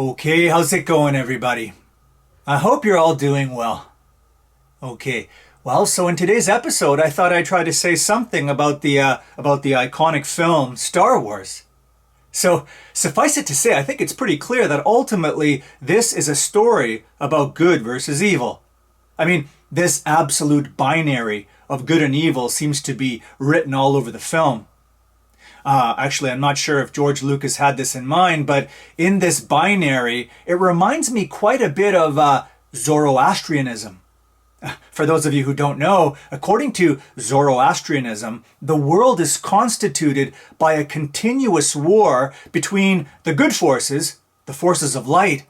Okay, how's it going, everybody? I hope you're all doing well. Okay, well, so in today's episode, I thought I'd try to say something about the iconic film Star Wars. So, suffice it to say, I think it's pretty clear that ultimately this is a story about good versus evil. I mean, this absolute binary of good and evil seems to be written all over the film. Actually, I'm not sure if George Lucas had this in mind, but in this binary, it reminds me quite a bit of Zoroastrianism. For those of you who don't know, according to Zoroastrianism, the world is constituted by a continuous war between the good forces, the forces of light,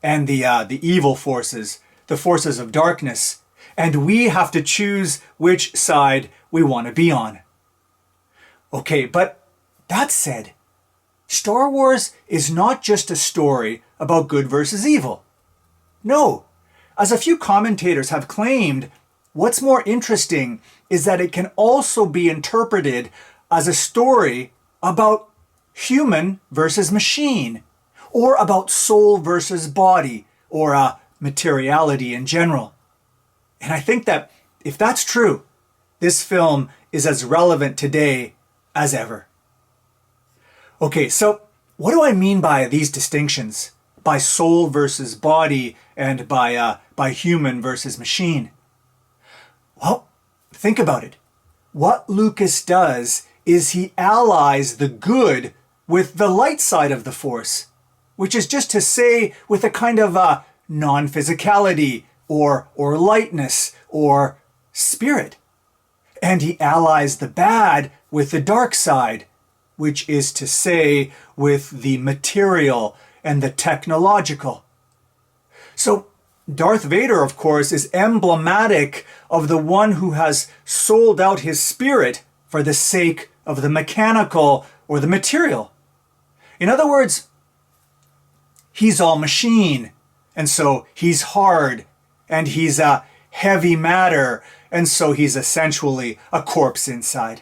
and the evil forces, the forces of darkness. And we have to choose which side we want to be on. Okay, but that said, Star Wars is not just a story about good versus evil. No, as a few commentators have claimed, what's more interesting is that it can also be interpreted as a story about human versus machine, or about soul versus body, or materiality in general. And I think that if that's true, this film is as relevant today as ever. Okay, so what do I mean by these distinctions? By soul versus body and by human versus machine? Well, think about it. What Lucas does is he allies the good with the light side of the force, which is just to say with a kind of non-physicality or lightness or spirit. And he allies the bad with the dark side, which is to say with the material and the technological. So Darth Vader, of course, is emblematic of the one who has sold out his spirit for the sake of the mechanical or the material. In other words, he's all machine, and so he's hard, and he's heavy matter, and so he's essentially a corpse inside.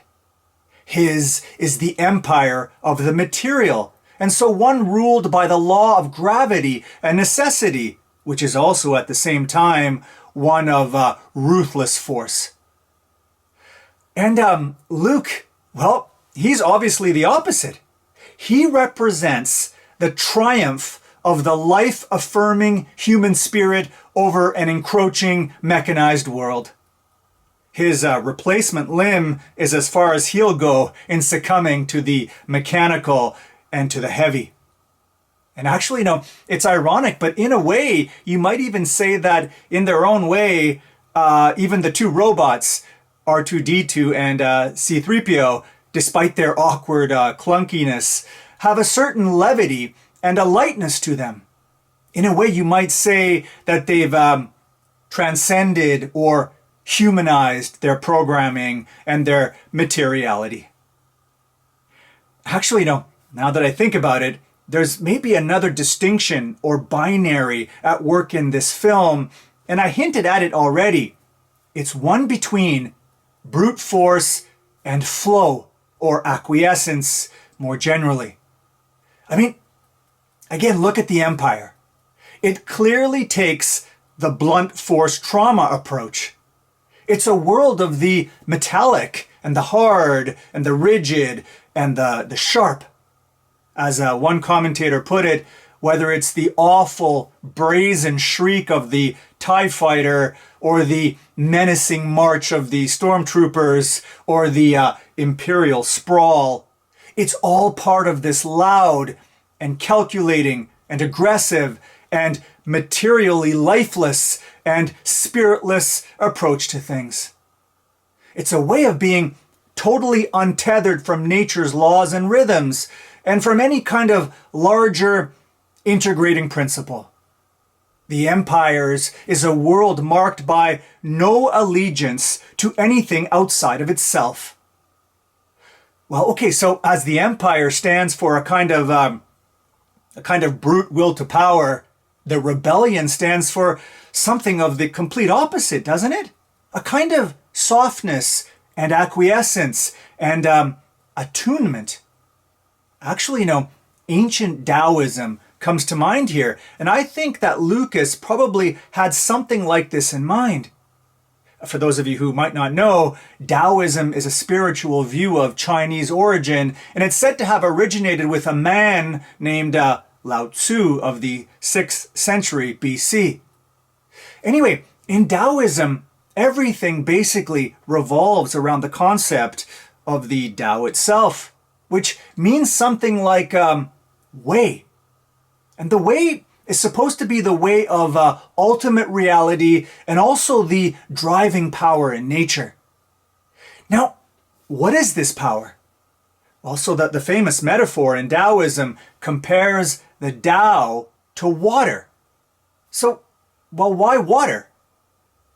His is the empire of the material, and so one ruled by the law of gravity and necessity, which is also at the same time one of ruthless force. And Luke, well, he's obviously the opposite. He represents the triumph of the life-affirming human spirit over an encroaching mechanized world. His replacement limb is as far as he'll go in succumbing to the mechanical and to the heavy. And actually, no, it's ironic, but in a way, you might even say that in their own way, even the two robots, R2-D2 and C-3PO, despite their awkward clunkiness, have a certain levity and a lightness to them. In a way, you might say that they've transcended or humanized their programming and their materiality. Actually, no, now that I think about it, there's maybe another distinction or binary at work in this film, and I hinted at it already. It's one between brute force and flow or acquiescence more generally. I mean, again, look at the Empire. It clearly takes the blunt force trauma approach. It's a world of the metallic and the hard and the rigid and the sharp. As one commentator put it, whether it's the awful brazen shriek of the TIE fighter or the menacing march of the stormtroopers or the imperial sprawl, it's all part of this loud and calculating and aggressive and materially lifeless and spiritless approach to things. It's a way of being totally untethered from nature's laws and rhythms and from any kind of larger integrating principle. The Empire's is a world marked by no allegiance to anything outside of itself. Well, okay, so as the Empire stands for a kind of brute will to power, the rebellion stands for something of the complete opposite, doesn't it? A kind of softness and acquiescence and attunement. Actually, ancient Taoism comes to mind here. And I think that Lucas probably had something like this in mind. For those of you who might not know, Taoism is a spiritual view of Chinese origin, and it's said to have originated with a man named Lao Tzu of the 6th century BC. Anyway, in Taoism, everything basically revolves around the concept of the Tao itself, which means something like way. And the way is supposed to be the way of ultimate reality and also the driving power in nature. Now, what is this power? Well, so that the famous metaphor in Taoism compares the Tao to water. So, well, why water?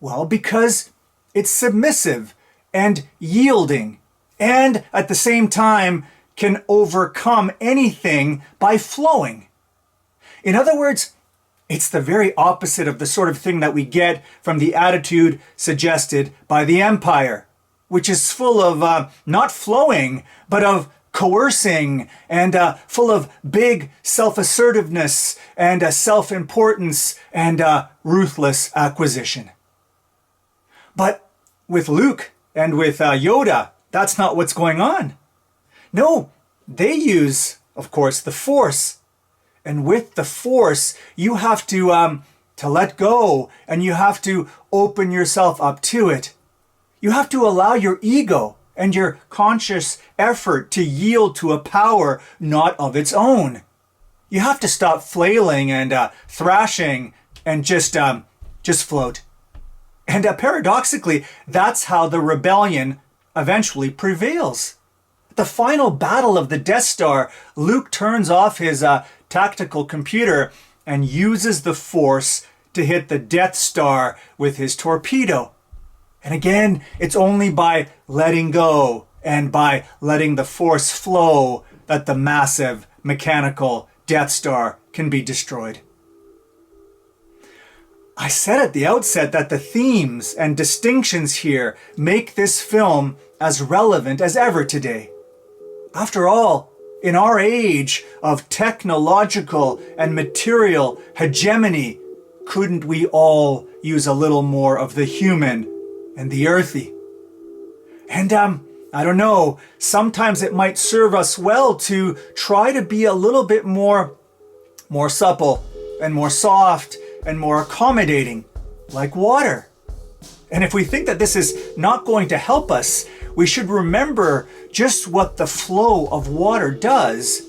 Well, because it's submissive and yielding, and at the same time can overcome anything by flowing. In other words, it's the very opposite of the sort of thing that we get from the attitude suggested by the empire, which is full of not flowing, but of coercing and full of big self-assertiveness and self-importance and ruthless acquisition. But with Luke and with Yoda, that's not what's going on. No, they use, of course, the Force. And with the Force, you have to let go, and you have to open yourself up to it. You have to allow your ego and your conscious effort to yield to a power not of its own. You have to stop flailing and thrashing and just float. And paradoxically, that's how the rebellion eventually prevails. The final battle of the Death Star, Luke turns off his tactical computer and uses the Force to hit the Death Star with his torpedo. And again, it's only by letting go and by letting the Force flow that the massive mechanical Death Star can be destroyed. I said at the outset that the themes and distinctions here make this film as relevant as ever today. After all, in our age of technological and material hegemony, couldn't we all use a little more of the human and the earthy? And I don't know, sometimes it might serve us well to try to be a little bit more supple and more soft and more accommodating, like water. And if we think that this is not going to help us, we should remember just what the flow of water does.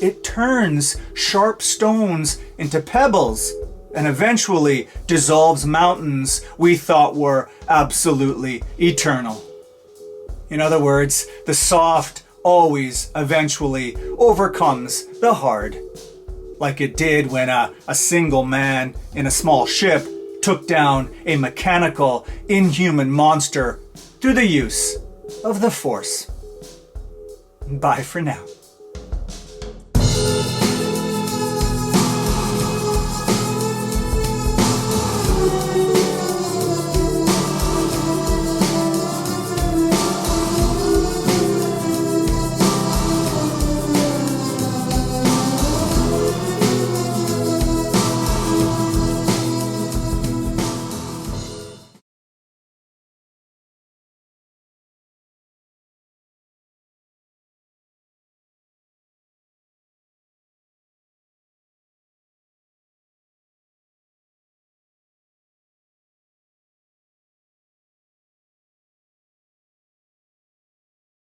It turns sharp stones into pebbles and eventually dissolves mountains we thought were absolutely eternal. In other words, the soft always eventually overcomes the hard, like it did when a single man in a small ship took down a mechanical, inhuman monster through the use of the Force. Bye for now.